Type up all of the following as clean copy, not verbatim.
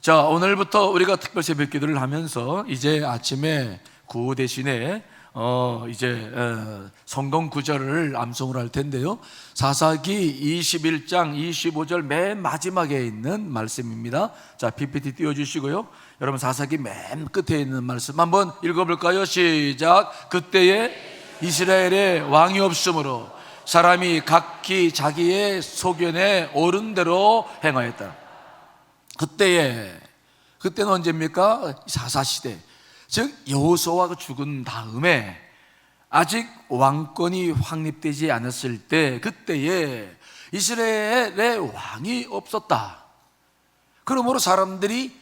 자, 오늘부터 우리가 특별 새벽 기도를 하면서 이제 아침에 구호 대신에 성경 구절을 암송을 할 텐데요. 사사기 21장 25절 맨 마지막에 있는 말씀입니다. 자, PPT 띄워주시고요. 여러분, 사사기 맨 끝에 있는 말씀 한번 읽어볼까요? 시작. 그때에 이스라엘에 왕이 없으므로 사람이 각기 자기의 소견에 옳은 대로 행하였다. 그때는 언제입니까? 사사시대, 즉 여호수아가 죽은 다음에 아직 왕권이 확립되지 않았을 때, 그때에 이스라엘에 왕이 없었다. 그러므로 사람이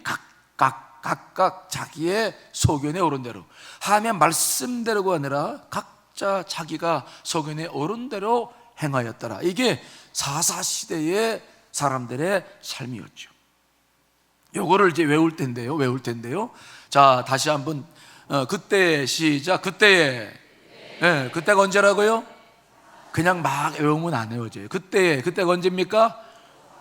각각 자기의 소견에 옳은 대로, 하나님의 말씀대로가 아니라 각자 자기가 소견에 옳은 대로 행하였더라. 이게 사사시대의 사람들의 삶이었죠. 요거를 이제 외울 텐데요. 자, 다시 한번 그때 시작. 그때가 언제라고요? 그냥 막 외우면 안 외워져요. 그때가 언제입니까?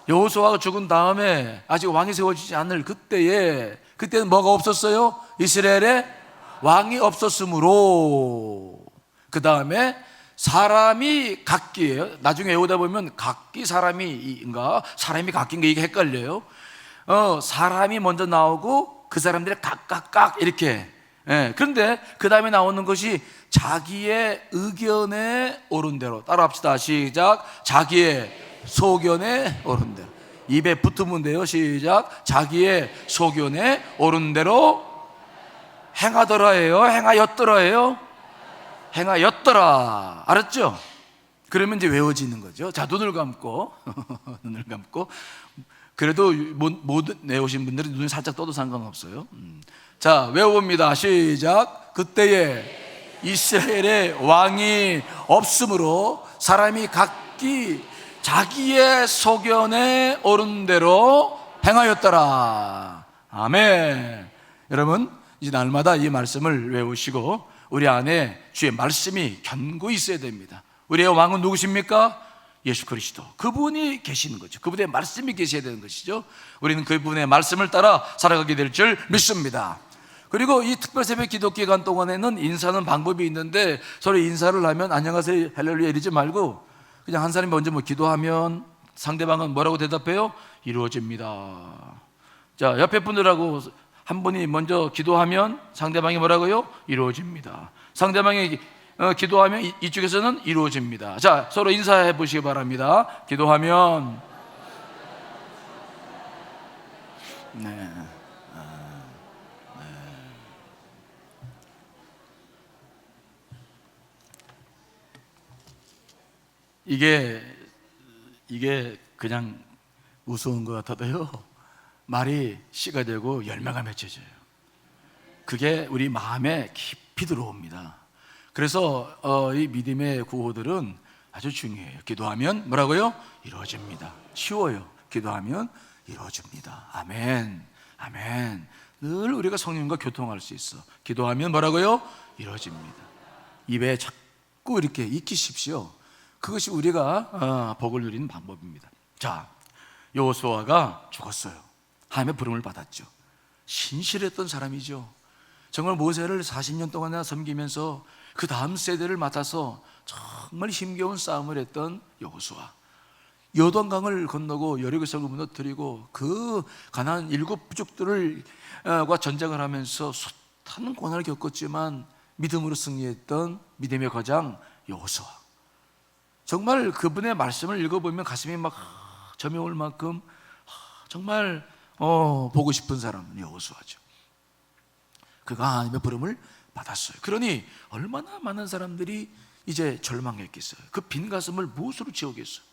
여호수아가 죽은 다음에 아직 왕이 세워지지 않을 그때는 뭐가 없었어요? 이스라엘에 왕이 없었으므로. 그 다음에 사람이 각기예요. 나중에 외우다 보면 각기 사람이 각기인가 이게 헷갈려요. 사람이 먼저 나오고 그 사람들이 각각 이렇게. 그런데 그 다음에 나오는 것이 자기의 의견에 옳은 대로. 따라합시다. 시작. 자기의 소견에 옳은 대로. 입에 붙으면 돼요. 시작. 자기의 소견에 옳은 대로 행하더라예요. 행하였더라예요. 행하였더라. 알았죠? 그러면 이제 외워지는 거죠. 자, 눈을 감고 그래도 못 외우신 분들은 눈을 살짝 떠도 상관없어요. 자, 외워봅니다. 시작. 그때에 이스라엘에 왕이 없으므로 사람이 각기 자기의 소견에 옳은 대로 행하였더라. 아멘. 여러분, 이제 날마다 이 말씀을 외우시고 우리 안에 주의 말씀이 견고히 있어야 됩니다. 우리의 왕은 누구십니까? 예수 그리스도. 그분이 계시는 거죠. 그분의 말씀이 계셔야 되는 것이죠. 우리는 그분의 말씀을 따라 살아가게 될 줄 믿습니다. 그리고 이 특별 새벽 기도 기간 동안에는 인사하는 방법이 있는데, 서로 인사를 하면 안녕하세요 할렐루야 이러지 말고 그냥 한 사람이 먼저 기도하면 상대방은 뭐라고 대답해요? 이루어집니다. 자, 옆에 분들하고 한 분이 먼저 기도하면 상대방이 뭐라고요? 이루어집니다. 상대방이 기도하면 이쪽에서는 이루어집니다. 자, 서로 인사해 보시기 바랍니다. 기도하면 네. 이게 그냥 우스운 것 같아도요, 말이 씨가 되고 열매가 맺혀져요. 그게 우리 마음에 깊이 들어옵니다. 그래서 이 믿음의 구호들은 아주 중요해요. 기도하면 뭐라고요? 이루어집니다. 쉬워요. 기도하면 이루어집니다. 아멘. 아멘. 늘 우리가 성령과 교통할 수 있어. 기도하면 뭐라고요? 이루어집니다. 입에 자꾸 이렇게 익히십시오. 그것이 우리가 복을 누리는 방법입니다. 자, 여호수아가 죽었어요. 하나님의 부름을 받았죠. 신실했던 사람이죠. 정말 모세를 40년 동안이나 섬기면서 그 다음 세대를 맡아서 정말 힘겨운 싸움을 했던 여호수아. 요단강을 건너고 여리고성을 무너뜨리고 그 가나안 7 부족들과 전쟁을 하면서 숱한 고난을 겪었지만 믿음으로 승리했던 믿음의 거장 여호수아. 정말 그분의 말씀을 읽어보면 가슴이 막 점이 올 만큼 정말 보고 싶은 사람은 여호수아죠. 그가 하나님의 부름을 받았어요. 그러니 얼마나 많은 사람들이 이제 절망했겠어요. 그 빈 가슴을 무엇으로 채우겠어요?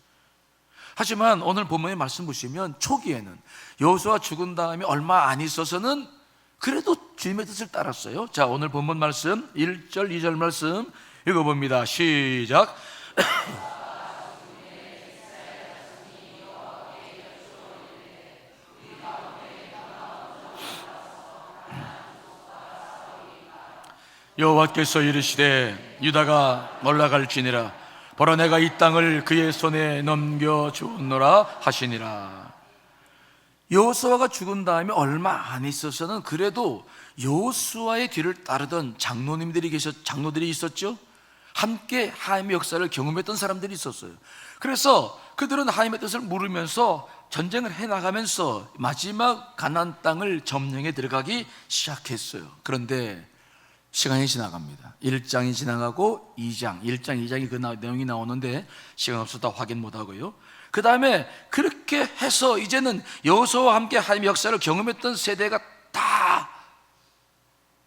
하지만 오늘 본문의 말씀 보시면 초기에는 여호수아 죽은 다음에 얼마 안 있어서는 그래도 주님의 뜻을 따랐어요. 자, 오늘 본문 말씀 1절 2절 말씀 읽어봅니다. 시작. 여호와께서 이르시되 유다가 올라갈지니라 보라 내가 이 땅을 그의 손에 넘겨주노라 하시니라. 여호수아가 죽은 다음에 얼마 안 있어서는 그래도 여호수아의 뒤를 따르던 장로들이 있었죠. 함께 하나님의 역사를 경험했던 사람들이 있었어요. 그래서 그들은 하나님의 뜻을 물으면서 전쟁을 해나가면서 마지막 가나안 땅을 점령해 들어가기 시작했어요. 그런데 시간이 지나갑니다. 1장이 지나가고 2장, 1장, 2장이 그 내용이 나오는데 시간 없어서 다 확인 못하고요. 그 다음에 그렇게 해서 이제는 여호수아와 함께 하나님의 역사를 경험했던 세대가 다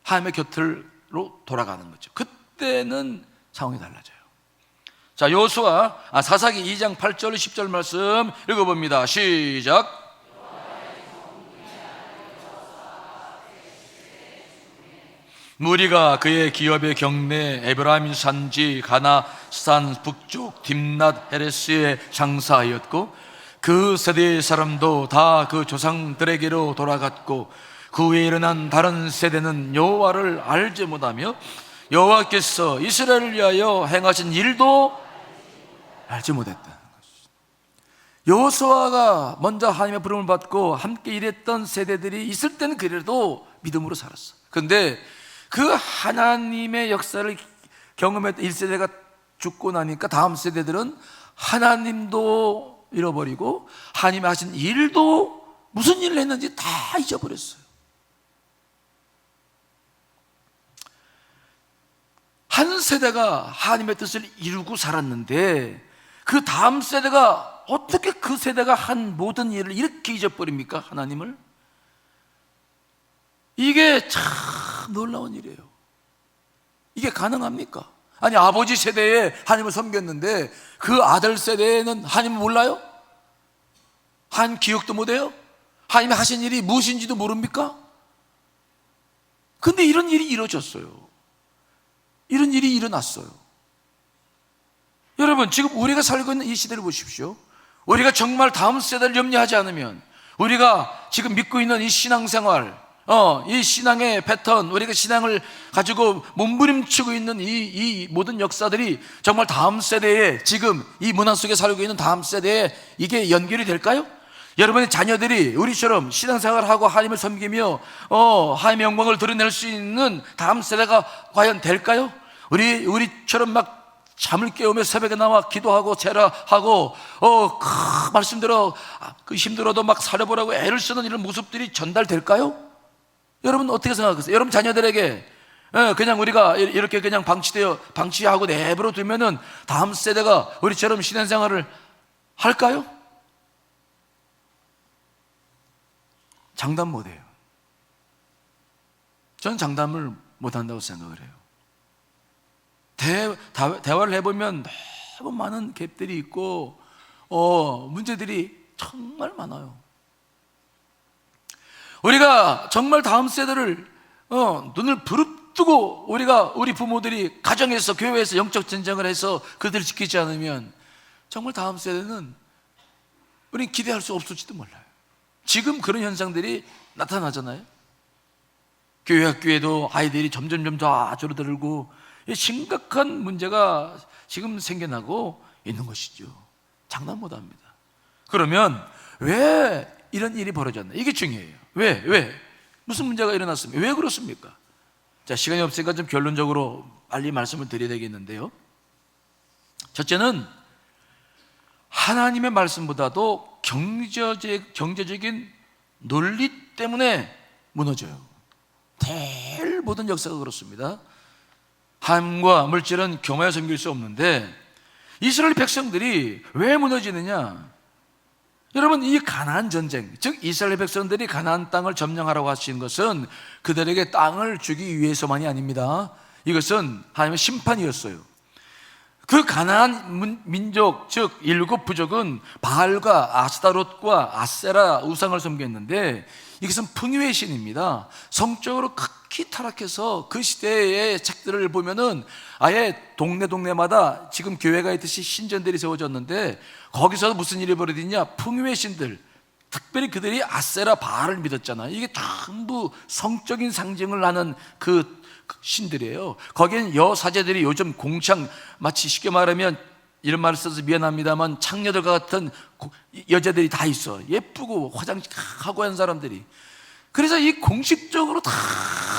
하나님의 곁으로 돌아가는 거죠. 그때는 상황이 달라져요. 자, 여호수아 사사기 2장 8절 10절 말씀 읽어봅니다. 시작. 무리가 그의 기업의 경내 에브라임 산지 가나산 북쪽 딥낫 헤레스에 장사하였고 그 세대의 사람도 다 그 조상들에게로 돌아갔고 그 후에 일어난 다른 세대는 여호와를 알지 못하며 여호와께서 이스라엘을 위하여 행하신 일도 알지 못했다는 것입니다. 여호수아가 먼저 하나님의 부름을 받고 함께 일했던 세대들이 있을 때는 그래도 믿음으로 살았어. 그런데 그 하나님의 역사를 경험했던 1세대가 죽고 나니까 다음 세대들은 하나님도 잃어버리고 하나님이 하신 일도 무슨 일을 했는지 다 잊어버렸어요. 한 세대가 하나님의 뜻을 이루고 살았는데 그 다음 세대가 어떻게 그 세대가 한 모든 일을 이렇게 잊어버립니까? 하나님을? 이게 참 놀라운 일이에요. 이게 가능합니까? 아니, 아버지 세대에 하나님을 섬겼는데 그 아들 세대에는 하나님을 몰라요? 하나님 기억도 못해요? 하나님이 하신 일이 무엇인지도 모릅니까? 근데 이런 일이 이루어졌어요. 이런 일이 일어났어요. 여러분, 지금 우리가 살고 있는 이 시대를 보십시오. 우리가 정말 다음 세대를 염려하지 않으면, 우리가 지금 믿고 있는 이 신앙생활, 이 신앙의 패턴, 우리가 신앙을 가지고 몸부림치고 있는 이 모든 역사들이 정말 다음 세대에, 지금 이 문화 속에 살고 있는 다음 세대에 이게 연결이 될까요? 여러분의 자녀들이 우리처럼 신앙생활을 하고 하나님을 섬기며 하나님의 영광을 드러낼 수 있는 다음 세대가 과연 될까요? 우리처럼 막 잠을 깨우며 새벽에 나와 기도하고 제라하고 말씀대로 힘들어도 막 살려보라고 애를 쓰는 이런 모습들이 전달될까요? 여러분 어떻게 생각하세요? 여러분 자녀들에게 그냥 우리가 이렇게 그냥 방치하고 내버려 두면은 다음 세대가 우리처럼 신앙생활을 할까요? 장담 못해요. 저는 장담을 못한다고 생각을 해요. 대화를 해보면 너무 많은 갭들이 있고 문제들이 정말 많아요. 우리가 정말 다음 세대를 눈을 부릅뜨고 우리 부모들이 가정에서 교회에서 영적 전쟁을 해서 그들을 지키지 않으면 정말 다음 세대는 우리는 기대할 수 없을지도 몰라요. 지금 그런 현상들이 나타나잖아요. 교회 학교에도 아이들이 점점 더 줄어들고 심각한 문제가 지금 생겨나고 있는 것이죠. 장난 못합니다. 그러면 왜 이런 일이 벌어졌나? 이게 중요해요. 왜? 무슨 문제가 일어났습니까? 왜 그렇습니까? 자, 시간이 없으니까 좀 결론적으로 빨리 말씀을 드려야 되겠는데요. 첫째는 하나님의 말씀보다도 경제적인 논리 때문에 무너져요. 될 모든 역사가 그렇습니다. 하나님과 물질은 겸하여 섬길 수 없는데 이스라엘 백성들이 왜 무너지느냐? 여러분, 이 가나안 전쟁, 즉 이스라엘 백성들이 가나안 땅을 점령하라고 하신 것은 그들에게 땅을 주기 위해서만이 아닙니다. 이것은 하나님의 심판이었어요. 그 가나안 민족, 즉 일곱 부족은 바알과 아스타롯과 아세라 우상을 섬겼는데 이것은 풍요의 신입니다. 성적으로 극히 타락해서 그 시대의 책들을 보면은 아예 동네마다 지금 교회가 있듯이 신전들이 세워졌는데 거기서 무슨 일이 벌어지냐? 풍요의 신들, 특별히 그들이 아세라 바알을 믿었잖아요. 이게 전부 성적인 상징을 하는 그 신들이에요. 거기엔 여사제들이 요즘 공창, 마치 쉽게 말하면 이런 말을 써서 미안합니다만 창녀들과 같은 여자들이 다 있어. 예쁘고 화장하고 하는 사람들이. 그래서 이 공식적으로 다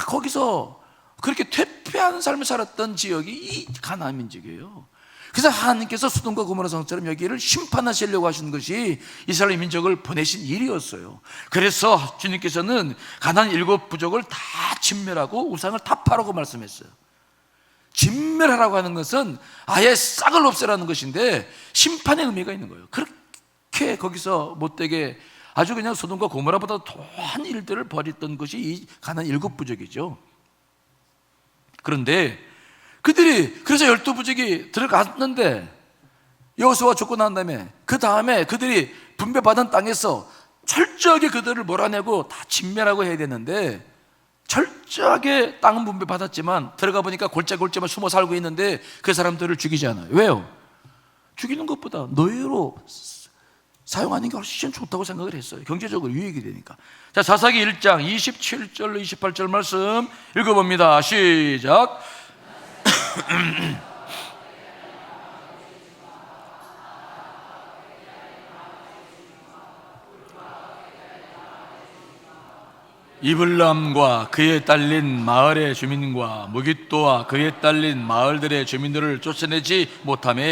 거기서 그렇게 퇴폐한 삶을 살았던 지역이 이 가나안 민족이에요. 그래서 하나님께서 소돔과 고모라 성처럼 여기를 심판하시려고 하신 것이 이스라엘 민족을 보내신 일이었어요. 그래서 주님께서는 가나안 7부족을 다 진멸하고 우상을 타파라고 말씀했어요. 진멸하라고 하는 것은 아예 싹을 없애라는 것인데 심판의 의미가 있는 거예요. 그렇게 거기서 못되게 아주 그냥 소돔과 고모라보다 더한 일들을 벌였던 것이 이 가나안 7부족이죠. 그런데 그들이 그래서 12부족이 들어갔는데 여호수아가 죽고 난 다음에 그 다음에 그들이 분배받은 땅에서 철저하게 그들을 몰아내고 다 진멸하고 해야 되는데 철저하게 땅은 분배받았지만 들어가 보니까 골짜기골짜기만 숨어 살고 있는데 그 사람들을 죽이지 않아요. 왜요? 죽이는 것보다 노예로 사용하는 게 훨씬 좋다고 생각을 했어요. 경제적으로 유익이 되니까. 자, 사사기 1장 27절로 28절 말씀 읽어봅니다. 시작. 이블람과 그에 딸린 마을의 주민과 무깃도와 그에 딸린 마을들의 주민들을 쫓아내지 못하며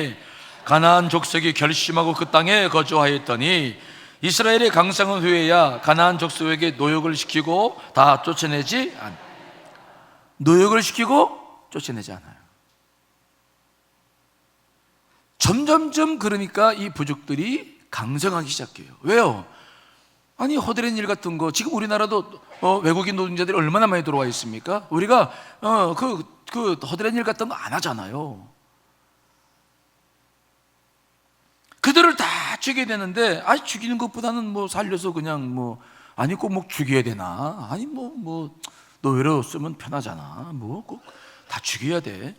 가나안 족속이 결심하고 그 땅에 거주하였더니 이스라엘의 강성한 후에야 가나안 족속에게 노역을 시키고 다 쫓아내지 않아요. 노역을 시키고 쫓아내지 않아요. 점점점 그러니까 이 부족들이 강성하기 시작해요. 왜요? 아니 허드렛 일 같은 거 지금 우리나라도 외국인 노동자들이 얼마나 많이 들어와 있습니까? 우리가 그 허드렛 일 같은 거 안 하잖아요. 그들을 다 죽여야 되는데 아니 죽이는 것보다는 뭐 살려서 그냥 뭐 아니 꼭 뭐 죽여야 되나? 아니 뭐 노예로 쓰면 편하잖아. 뭐 꼭 다 죽여야 돼.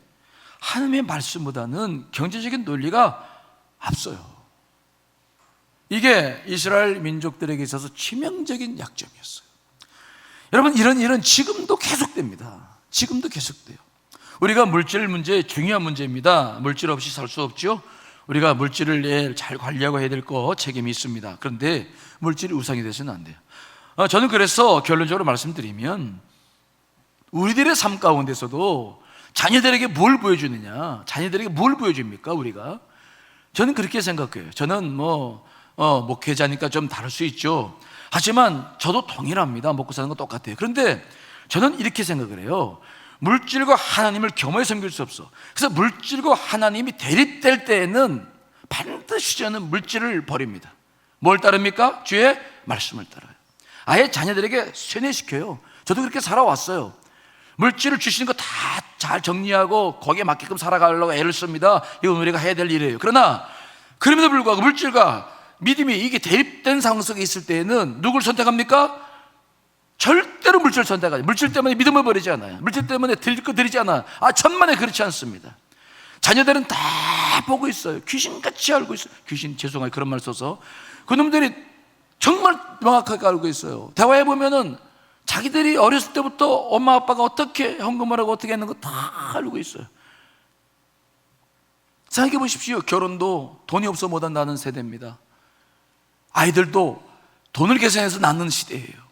하나님의 말씀보다는 경제적인 논리가 앞서요. 이게 이스라엘 민족들에게 있어서 치명적인 약점이었어요. 여러분 이런 일은 지금도 계속됩니다. 지금도 계속돼요. 우리가 물질 문제 중요한 문제입니다. 물질 없이 살 수 없죠. 우리가 물질을 잘 관리하고 해야 될 거 책임이 있습니다. 그런데 물질이 우상이 돼서는 안 돼요. 저는 그래서 결론적으로 말씀드리면 우리들의 삶 가운데서도 자녀들에게 뭘 보여주느냐, 자녀들에게 뭘 보여줍니까 우리가? 저는 그렇게 생각해요. 저는 목회자니까 좀 다를 수 있죠. 하지만 저도 동일합니다. 먹고 사는 건 똑같아요. 그런데 저는 이렇게 생각을 해요. 물질과 하나님을 겸허히 섬길 수 없어. 그래서 물질과 하나님이 대립될 때에는 반드시 저는 물질을 버립니다. 뭘 따릅니까? 주의 말씀을 따라요. 아예 자녀들에게 세뇌시켜요. 저도 그렇게 살아왔어요. 물질을 주시는 거 다 잘 정리하고 거기에 맞게끔 살아가려고 애를 씁니다. 이건 우리가 해야 될 일이에요. 그러나 그럼에도 불구하고 물질과 믿음이 이게 대립된 상황 속에 있을 때에는 누굴 선택합니까? 절대로 물질을 선택하지. 물질 때문에 믿음을 버리지 않아요. 물질 때문에 드릴 거 드리지 않아요. 천만에 그렇지 않습니다. 자녀들은 다 보고 있어요. 귀신같이 알고 있어요. 귀신, 죄송해요 그런 말 써서. 그놈들이 정말 명확하게 알고 있어요. 대화해보면은 자기들이 어렸을 때부터 엄마 아빠가 어떻게 헌금을 하고 어떻게 했는 거 다 알고 있어요. 생각해 보십시오. 결혼도 돈이 없어 못한다는 세대입니다. 아이들도 돈을 계산해서 낳는 시대예요.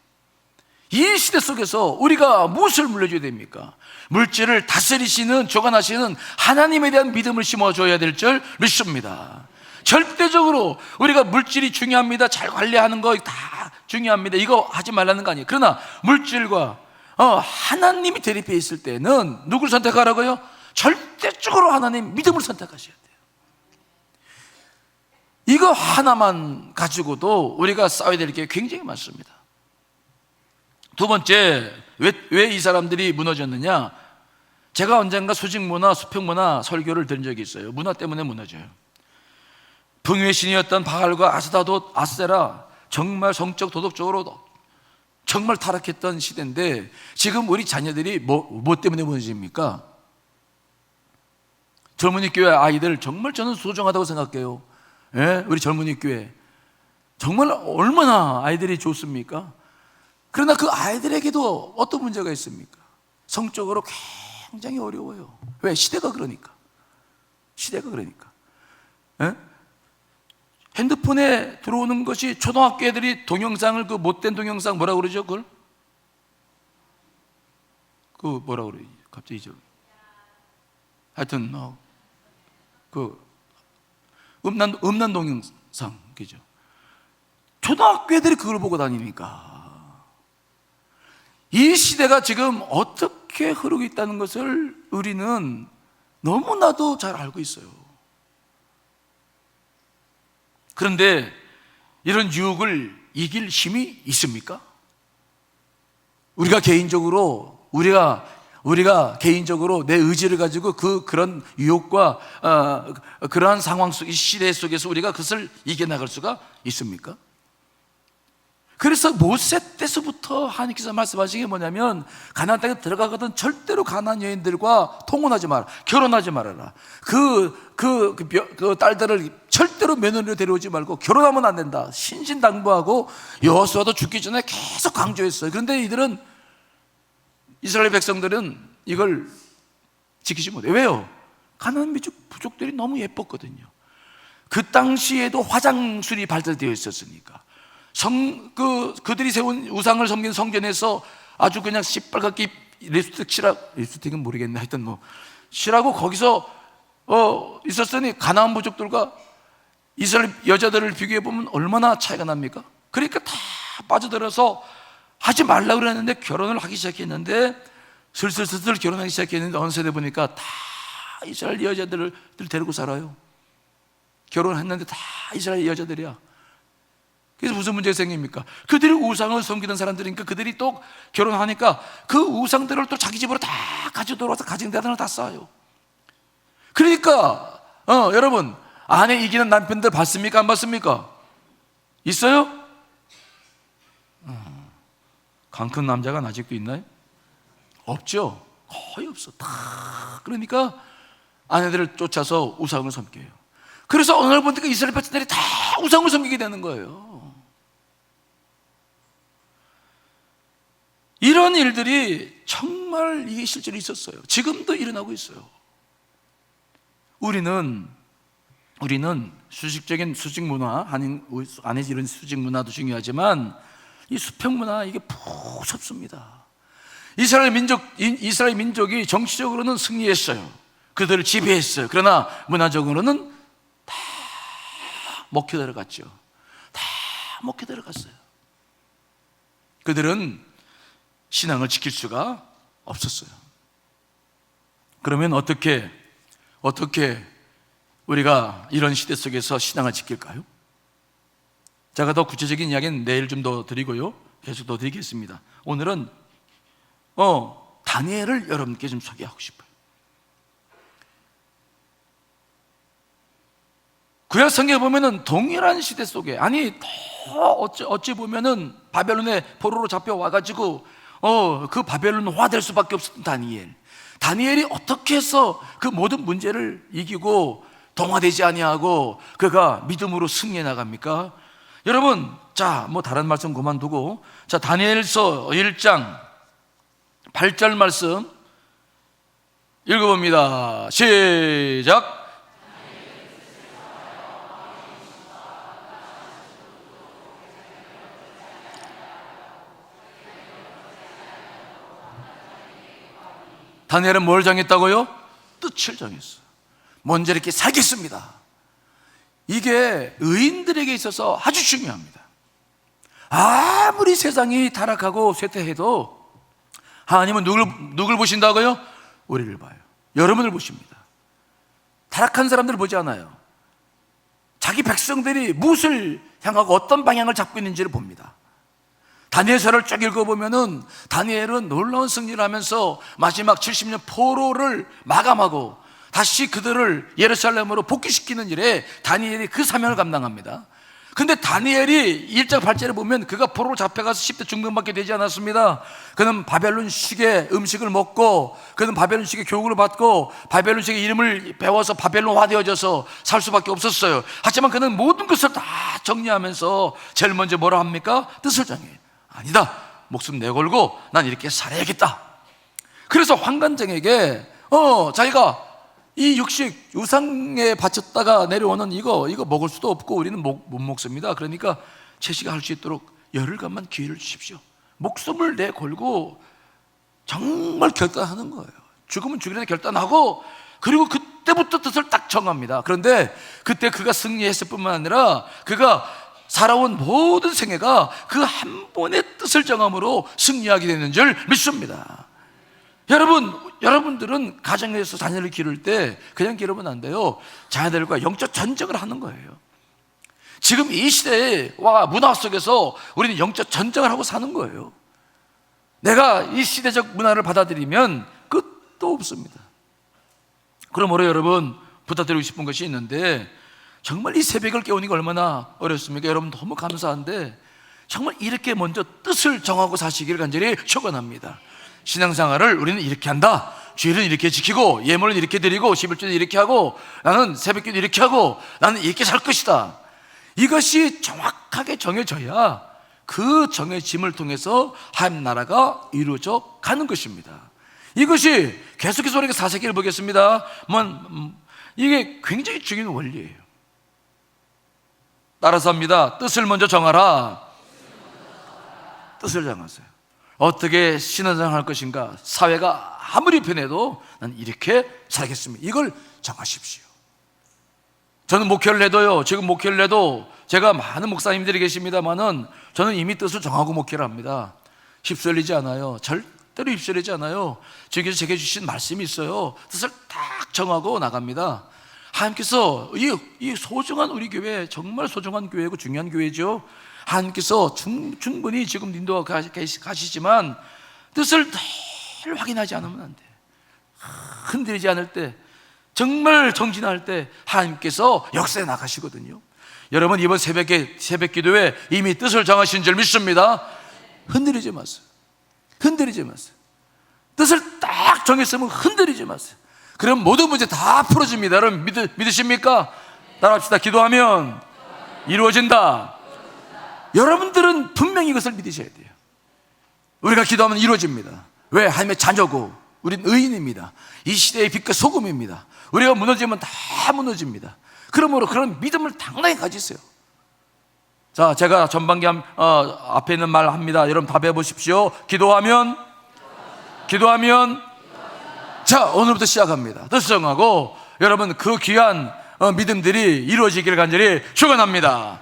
이 시대 속에서 우리가 무엇을 물려줘야 됩니까? 물질을 다스리시는, 조관하시는 하나님에 대한 믿음을 심어줘야 될 줄 믿습니다. 절대적으로 우리가 물질이 중요합니다, 잘 관리하는 거 다 중요합니다, 이거 하지 말라는 거 아니에요. 그러나 물질과 하나님이 대립해 있을 때는 누굴 선택하라고요? 절대적으로 하나님 믿음을 선택하셔야 돼요. 이거 하나만 가지고도 우리가 싸워야 될 게 굉장히 많습니다. 두 번째, 왜 이 사람들이 무너졌느냐? 제가 언젠가 수직문화, 수평문화 설교를 들은 적이 있어요. 문화 때문에 무너져요. 풍요의 신이었던 바알과 아세라, 정말 성적 도덕적으로 정말 타락했던 시대인데 지금 우리 자녀들이 뭐 때문에 무너집니까? 젊은이 교회 아이들 정말 저는 소중하다고 생각해요. 예? 우리 젊은이 교회 정말 얼마나 아이들이 좋습니까? 그러나 그 아이들에게도 어떤 문제가 있습니까? 성적으로 굉장히 어려워요. 왜? 시대가 그러니까. 핸드폰에 들어오는 것이 초등학교 애들이 동영상을, 그 못된 동영상 뭐라 그러죠? 그걸? 그 뭐라 그래요? 갑자기 잊어. 하여튼 그 음란 동영상, 그죠? 초등학교 애들이 그걸 보고 다니니까 이 시대가 지금 어떻게 흐르고 있다는 것을 우리는 너무나도 잘 알고 있어요. 그런데 이런 유혹을 이길 힘이 있습니까? 우리가 개인적으로 내 의지를 가지고 그런 유혹과 그러한 상황 속, 이 시대 속에서 우리가 그것을 이겨나갈 수가 있습니까? 그래서 모세 때서부터 하나님께서 말씀하신 게 뭐냐면, 가나안 땅에 들어가거든 절대로 가나안 여인들과 통혼하지 마라, 결혼하지 말아라. 그 딸들을 절대로 며느리로 데려오지 말고 결혼하면 안 된다, 신신당부하고 여호수아도 죽기 전에 계속 강조했어요. 그런데 이스라엘 백성들은 이걸 지키지 못해요. 왜요? 가나안 부족들이 너무 예뻤거든요. 그 당시에도 화장술이 발달되어 있었으니까 그들이 세운 우상을 섬기는 성전에서 아주 그냥 시뻘겋게 립스틱은 모르겠네, 하여튼 칠하고 거기서 있었으니 가나안 부족들과 이스라엘 여자들을 비교해 보면 얼마나 차이가 납니까? 그러니까 다 빠져들어서 하지 말라고 그랬는데 결혼을 하기 시작했는데, 슬슬 결혼하기 시작했는데 어느 세대 보니까 다 이스라엘 여자들을 데리고 살아요. 결혼했는데 다 이스라엘 여자들이야. 그래서 무슨 문제가 생깁니까? 그들이 우상을 섬기는 사람들이니까 그들이 또 결혼하니까 그 우상들을 또 자기 집으로 다 가지고 들어와서 가진 데다가 다 쌓아요. 그러니까 여러분, 아내 이기는 남편들 봤습니까? 안 봤습니까? 있어요? 강 큰 남자가 아직도 있나요? 없죠. 거의 없어. 다 그러니까 아내들을 쫓아서 우상을 섬겨요. 그래서 어느 날 보니까 이스라엘 백성들이 다 우상을 섬기게 되는 거예요. 이런 일들이 정말 이게 실제로 있었어요. 지금도 일어나고 있어요. 우리는 수직적인 수직 문화, 안에 이런 수직 문화도 중요하지만 이 수평 문화, 이게 무섭습니다. 이스라엘 민족이 정치적으로는 승리했어요. 그들을 지배했어요. 그러나 문화적으로는 다 먹혀 들어갔죠. 다 먹혀 들어갔어요. 그들은 신앙을 지킬 수가 없었어요. 그러면 어떻게 우리가 이런 시대 속에서 신앙을 지킬까요? 제가 더 구체적인 이야기는 내일 좀 더 드리고요, 계속 더 드리겠습니다. 오늘은 다니엘을 여러분께 좀 소개하고 싶어요. 구약 성경에 보면은 동일한 시대 속에, 어찌 보면은 바벨론의 포로로 잡혀와가지고 그 바벨론화 될 수밖에 없었던 다니엘이 어떻게 해서 그 모든 문제를 이기고 동화되지 아니하고 그가 믿음으로 승리해 나갑니까? 여러분, 다른 말씀 그만두고, 다니엘서 1장 8절 말씀 읽어봅니다. 시작. 다니엘은 뭘 정했다고요? 뜻을 정했어요. 먼저 이렇게 살겠습니다. 이게 의인들에게 있어서 아주 중요합니다. 아무리 세상이 타락하고 쇠퇴해도 하나님은 누굴 보신다고요? 우리를 봐요. 여러분을 보십니다. 타락한 사람들을 보지 않아요. 자기 백성들이 무엇을 향하고 어떤 방향을 잡고 있는지를 봅니다. 다니엘서를 쭉 읽어보면은 다니엘은 놀라운 승리를 하면서 마지막 70년 포로를 마감하고 다시 그들을 예루살렘으로 복귀시키는 일에 다니엘이 그 사명을 감당합니다. 근데 다니엘이 1장 8절에 보면 그가 포로로 잡혀가서 10대 중병밖에 되지 않았습니다. 그는 바벨론식의 음식을 먹고, 그는 바벨론식의 교육을 받고, 바벨론식의 이름을 배워서 바벨론화 되어져서 살 수밖에 없었어요. 하지만 그는 모든 것을 다 정리하면서 제일 먼저 뭐라 합니까? 뜻을 정해요. 아니다, 목숨 내걸고 난 이렇게 살아야겠다. 그래서 환관장에게 자기가 이 육식 우상에 바쳤다가 내려오는 이거 먹을 수도 없고 우리는 못 먹습니다. 그러니까 채식을 할 수 있도록 열흘간만 기회를 주십시오. 목숨을 내걸고 정말 결단하는 거예요. 죽으면 죽이라 결단하고, 그리고 그때부터 뜻을 딱 정합니다. 그런데 그때 그가 승리했을 뿐만 아니라 그가 살아온 모든 생애가 그 한 번의 뜻을 정함으로 승리하게 되는 줄 믿습니다. 여러분들은 가정에서 자녀를 기를 때 그냥 기르면 안 돼요. 자녀들과 영적 전쟁을 하는 거예요. 지금 이 시대와 문화 속에서 우리는 영적 전쟁을 하고 사는 거예요. 내가 이 시대적 문화를 받아들이면 끝도 없습니다. 그러므로 여러분, 부탁드리고 싶은 것이 있는데, 정말 이 새벽을 깨우는 게 얼마나 어렵습니까? 여러분 너무 감사한데 정말 이렇게 먼저 뜻을 정하고 사시기를 간절히 축원합니다. 신앙생활을 우리는 이렇게 한다. 주일은 이렇게 지키고, 예물은 이렇게 드리고, 11주는 이렇게 하고, 나는 새벽기도 이렇게 하고, 나는 이렇게 살 것이다. 이것이 정확하게 정해져야 그 정해짐을 통해서 하나님 나라가 이루어져 가는 것입니다. 이것이 계속해서 우리가 사사기를 보겠습니다. 이게 굉장히 중요한 원리예요. 따라서 합니다. 뜻을 먼저 정하라. 뜻을 정하세요. 어떻게 신앙생활을 할 것인가? 사회가 아무리 변해도 난 이렇게 살겠습니다. 이걸 정하십시오. 저는 목회를 해도요, 지금 목회를 해도 제가 많은 목사님들이 계십니다만은 저는 이미 뜻을 정하고 목회를 합니다. 휩쓸리지 않아요. 절대로 휩쓸리지 않아요. 주께서 제게 주신 말씀이 있어요. 뜻을 딱 정하고 나갑니다. 하나님께서 이 소중한 우리 교회, 정말 소중한 교회고 중요한 교회죠. 하나님께서 충분히 지금 인도하시지만 뜻을 늘 확인하지 않으면 안 돼. 흔들리지 않을 때, 정말 정진할 때 하나님께서 역사에 나가시거든요. 여러분, 이번 새벽 기도에 이미 뜻을 정하신 줄 믿습니다. 흔들리지 마세요. 흔들리지 마세요. 뜻을 딱 정했으면 흔들리지 마세요. 그럼 모든 문제 다 풀어집니다. 여러분 믿으십니까? 따라합시다. 기도하면 이루어진다. 여러분들은 분명히 이것을 믿으셔야 돼요. 우리가 기도하면 이루어집니다. 왜? 하나님의 자녀고 우린 의인입니다. 이 시대의 빛과 소금입니다. 우리가 무너지면 다 무너집니다. 그러므로 그런 믿음을 당당히 가지세요. 자, 제가 전반기 앞에 있는 말 합니다. 여러분 답해 보십시오. 기도하면 자, 오늘부터 시작합니다. 뜻을 정하고 여러분 그 귀한 믿음들이 이루어지기를 간절히 축원합니다.